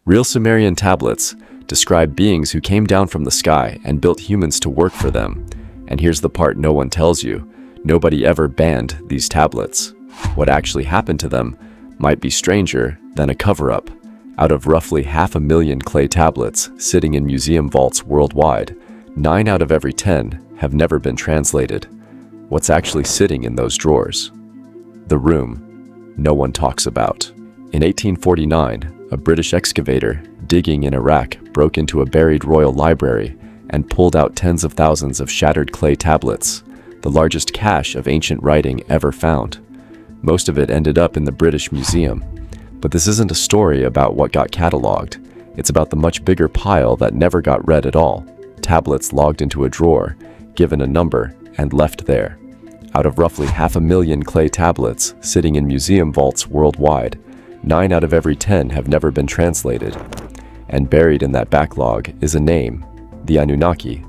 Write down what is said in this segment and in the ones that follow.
Real Sumerian tablets describe beings who came down from the sky and built humans to work for them. And here's the part no one tells you. Nobody ever banned these tablets. What actually happened to them might be stranger than a cover-up. Out of roughly 500,000 clay tablets sitting in museum vaults worldwide, 9 out of every 10 have never been translated. What's actually sitting in those drawers? The room no one talks about. In 1849, a British excavator digging in Iraq broke into a buried royal library and pulled out tens of thousands of shattered clay tablets, the largest cache of ancient writing ever found. Most of it ended up in the British Museum. But this isn't a story about what got catalogued. It's about the much bigger pile that never got read at all. Tablets logged into a drawer, given a number, and left there. Out of roughly 500,000 clay tablets sitting in museum vaults worldwide, 9 out of every 10 have never been translated. And buried in that backlog is a name, the Anunnaki.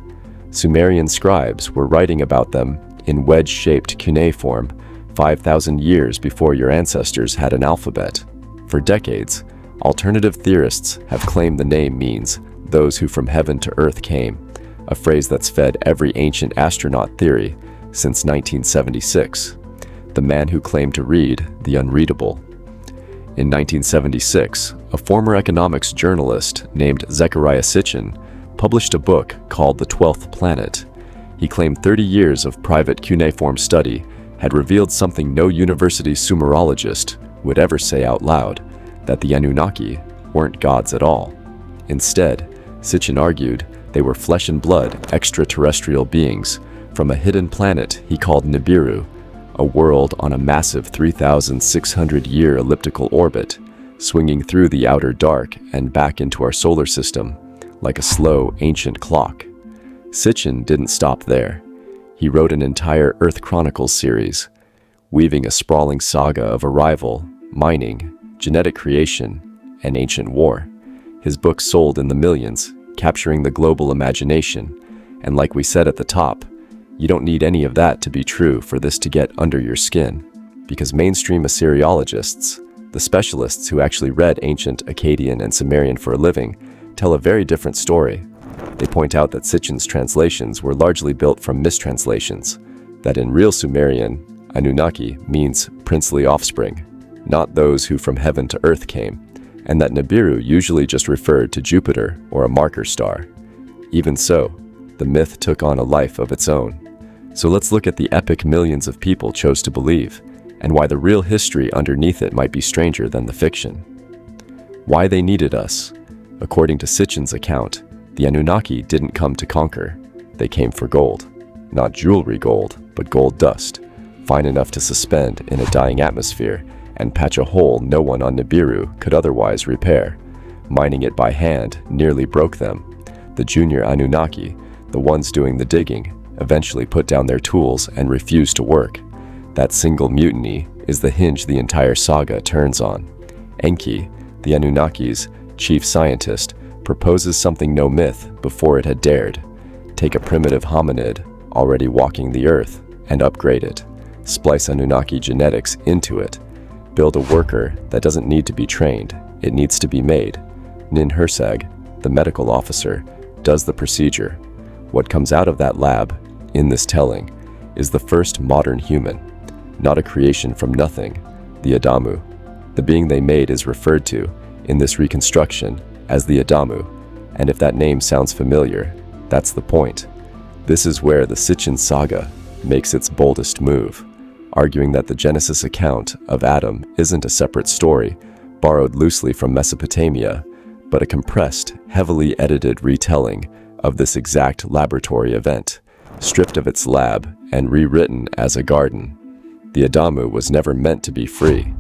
Sumerian scribes were writing about them in wedge-shaped cuneiform 5,000 years before your ancestors had an alphabet. For decades, alternative theorists have claimed the name means those who from heaven to earth came, a phrase that's fed every ancient astronaut theory since 1976. The man who claimed to read the unreadable. In 1976, a former economics journalist named Zecharia Sitchin published a book called The 12th Planet. He claimed 30 years of private cuneiform study had revealed something no university Sumerologist would ever say out loud, that the Anunnaki weren't gods at all. Instead, Sitchin argued they were flesh and blood extraterrestrial beings from a hidden planet he called Nibiru, a world on a massive 3,600-year elliptical orbit, swinging through the outer dark and back into our solar system like a slow, ancient clock. Sitchin didn't stop there. He wrote an entire Earth Chronicles series, weaving a sprawling saga of arrival, mining, genetic creation, and ancient war. His books sold in the millions, capturing the global imagination. And like we said at the top, you don't need any of that to be true for this to get under your skin, because mainstream Assyriologists, the specialists who actually read ancient Akkadian and Sumerian for a living, tell a very different story. They point out that Sitchin's translations were largely built from mistranslations, that in real Sumerian, Anunnaki means princely offspring, not those who from heaven to earth came, and that Nibiru usually just referred to Jupiter or a marker star. Even so, the myth took on a life of its own. So let's look at the epic millions of people chose to believe, and why the real history underneath it might be stranger than the fiction. Why they needed us. According to Sitchin's account, the Anunnaki didn't come to conquer. They came for gold. Not jewelry gold, but gold dust, fine enough to suspend in a dying atmosphere and patch a hole no one on Nibiru could otherwise repair. Mining it by hand nearly broke them. The junior Anunnaki, the ones doing the digging, eventually put down their tools and refused to work. That single mutiny is the hinge the entire saga turns on. Enki, the Anunnaki's chief scientist, proposes something no myth before it had dared. Take a primitive hominid, already walking the earth, and upgrade it. Splice Anunnaki genetics into it. Build a worker that doesn't need to be trained, it needs to be made. Nin Herseg, the medical officer, does the procedure. What comes out of that lab, in this telling, is the first modern human. Not a creation from nothing, the Adamu. The being they made is referred to, in this reconstruction, as the Adamu. And if that name sounds familiar, that's the point. This is where the Sitchin saga makes its boldest move, arguing that the Genesis account of Adam isn't a separate story, borrowed loosely from Mesopotamia, but a compressed, heavily edited retelling of this exact laboratory event, stripped of its lab and rewritten as a garden. The Adamu was never meant to be free.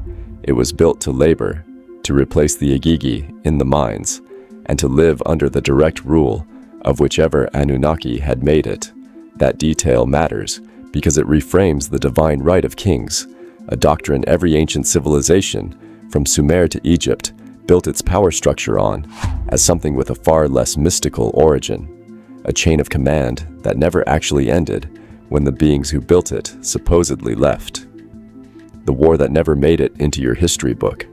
It was built to labor, to replace the Igigi in the mines, and to live under the direct rule of whichever Anunnaki had made it. That detail matters because it reframes the divine right of kings, a doctrine every ancient civilization, from Sumer to Egypt, built its power structure on, as something with a far less mystical origin, a chain of command that never actually ended when the beings who built it supposedly left. The war that never made it into your history book.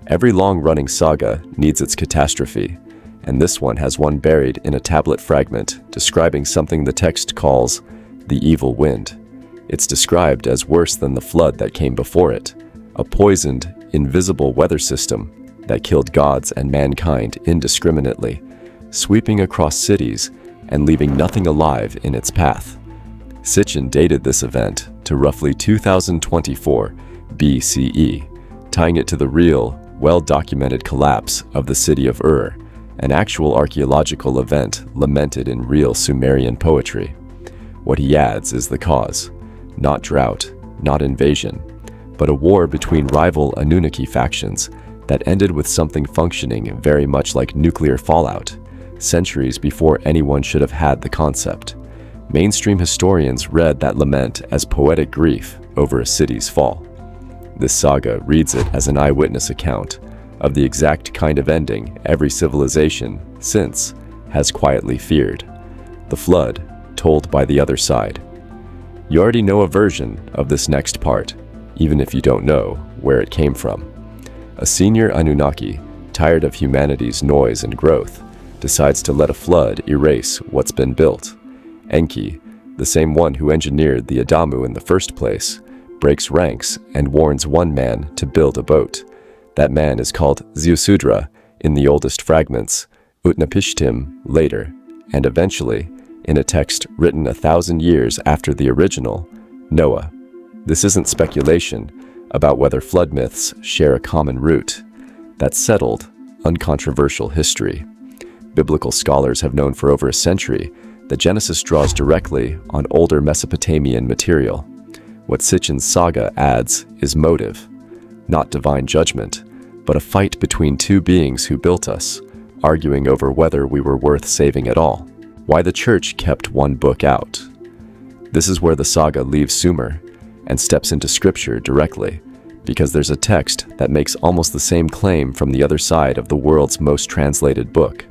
Every long-running saga needs its catastrophe, and this one has one buried in a tablet fragment describing something the text calls the evil wind. It's described as worse than the flood that came before it, a poisoned, invisible weather system that killed gods and mankind indiscriminately, sweeping across cities and leaving nothing alive in its path. Sitchin dated this event to roughly 2024 BCE, tying it to the real, well-documented collapse of the city of Ur, an actual archaeological event lamented in real Sumerian poetry. What he adds is the cause, not drought, not invasion, but a war between rival Anunnaki factions that ended with something functioning very much like nuclear fallout, centuries before anyone should have had the concept. Mainstream historians read that lament as poetic grief over a city's fall. This saga reads it as an eyewitness account of the exact kind of ending every civilization since has quietly feared. The flood, told by the other side. You already know a version of this next part, even if you don't know where it came from. A senior Anunnaki, tired of humanity's noise and growth, decides to let a flood erase what's been built. Enki, the same one who engineered the Adamu in the first place, breaks ranks and warns one man to build a boat. That man is called Ziusudra in the oldest fragments, Utnapishtim later, and eventually, in a text written 1,000 years after the original, Noah. This isn't speculation about whether flood myths share a common root. That's settled, uncontroversial history. Biblical scholars have known for over a century that Genesis draws directly on older Mesopotamian material. What Sitchin's saga adds is motive, not divine judgment, but a fight between two beings who built us, arguing over whether we were worth saving at all. Why the church kept one book out. This is where the saga leaves Sumer and steps into scripture directly, because there's a text that makes almost the same claim from the other side of the world's most translated book.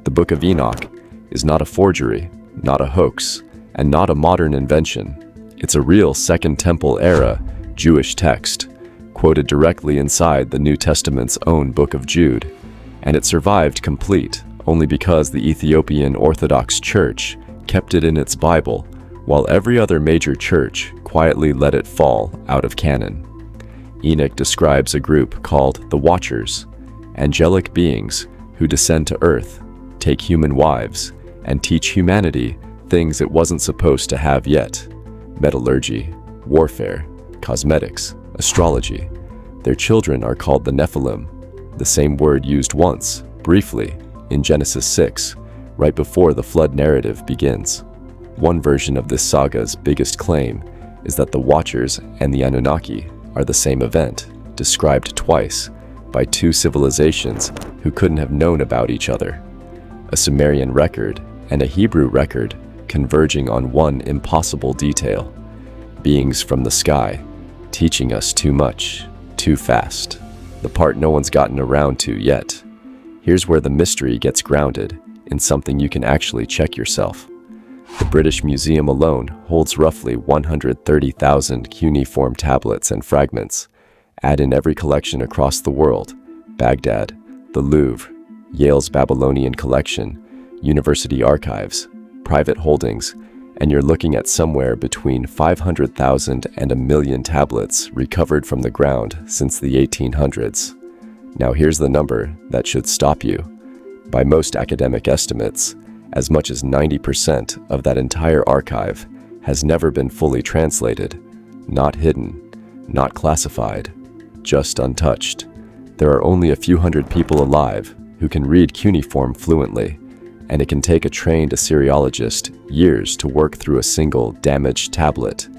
The Book of Enoch is not a forgery, not a hoax, and not a modern invention. It's a real Second Temple era Jewish text, quoted directly inside the New Testament's own Book of Jude, and it survived complete only because the Ethiopian Orthodox Church kept it in its Bible, while every other major church quietly let it fall out of canon. Enoch describes a group called the Watchers, angelic beings who descend to earth, take human wives, and teach humanity things it wasn't supposed to have yet: metallurgy, warfare, cosmetics, astrology. Their children are called the Nephilim, the same word used once, briefly, in Genesis 6, right before the flood narrative begins. One version of this saga's biggest claim is that the Watchers and the Anunnaki are the same event, described twice, by two civilizations who couldn't have known about each other. A Sumerian record and a Hebrew record converging on one impossible detail: beings from the sky, teaching us too much, too fast, the part no one's gotten around to yet. Here's where the mystery gets grounded in something you can actually check yourself. The British Museum alone holds roughly 130,000 cuneiform tablets and fragments. Add in every collection across the world: Baghdad, the Louvre, Yale's Babylonian collection, university archives, private holdings, and you're looking at somewhere between 500,000 and 1 million tablets recovered from the ground since the 1800s. Now here's the number that should stop you. By most academic estimates, as much as 90% of that entire archive has never been fully translated, not hidden, not classified, just untouched. There are only a few hundred people alive who can read cuneiform fluently, and it can take a trained Assyriologist years to work through a single damaged tablet,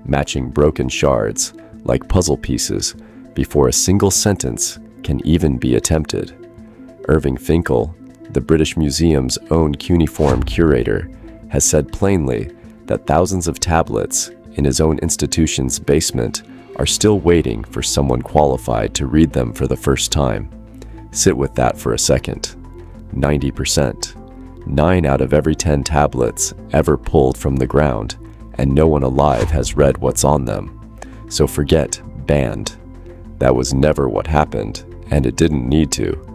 matching broken shards like puzzle pieces before a single sentence can even be attempted. Irving Finkel, the British Museum's own cuneiform curator, has said plainly that thousands of tablets in his own institution's basement are still waiting for someone qualified to read them for the first time. Sit with that for a second. 90%. 9 out of every 10 tablets ever pulled from the ground, and no one alive has read what's on them. So forget banned. That was never what happened, And it didn't need to.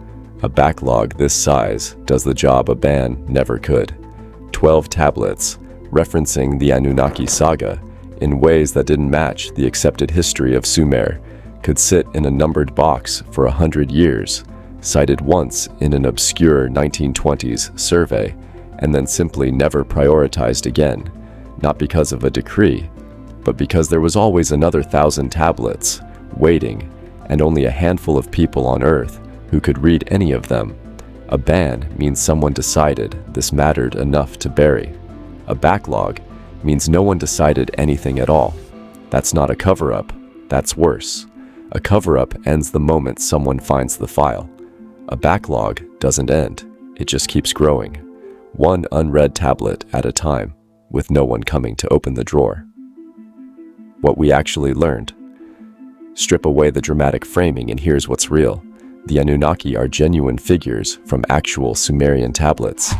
A backlog this size does the job a band never could. 12 tablets, referencing the Anunnaki saga in ways that didn't match the accepted history of Sumer, could sit in a numbered box for 100 years, cited once in an obscure 1920s survey, and then simply never prioritized again, not because of a decree, but because there was always another 1,000 tablets, waiting, and only a handful of people on Earth who could read any of them. A ban means someone decided this mattered enough to bury. A backlog means no one decided anything at all. That's not a cover-up, that's worse. A cover-up ends the moment someone finds the file. A backlog doesn't end, it just keeps growing. One unread tablet at a time, with no one coming to open the drawer. What we actually learned. Strip away the dramatic framing and here's what's real. The Anunnaki are genuine figures from actual Sumerian tablets.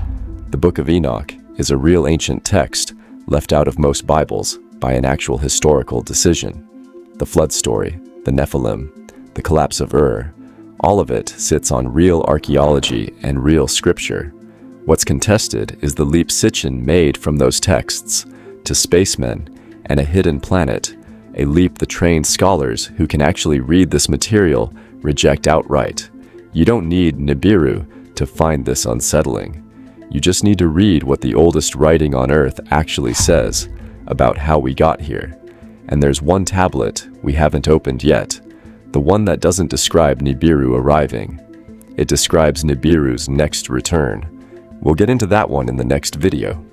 The Book of Enoch is a real ancient text left out of most Bibles by an actual historical decision. The flood story, the Nephilim, the collapse of Ur, all of it sits on real archaeology and real scripture. What's contested is the leap Sitchin made from those texts to spacemen and a hidden planet, a leap the trained scholars who can actually read this material reject outright. You don't need Nibiru to find this unsettling. You just need to read what the oldest writing on Earth actually says about how we got here. And there's one tablet we haven't opened yet, the one that doesn't describe Nibiru arriving. It describes Nibiru's next return. We'll get into that one in the next video.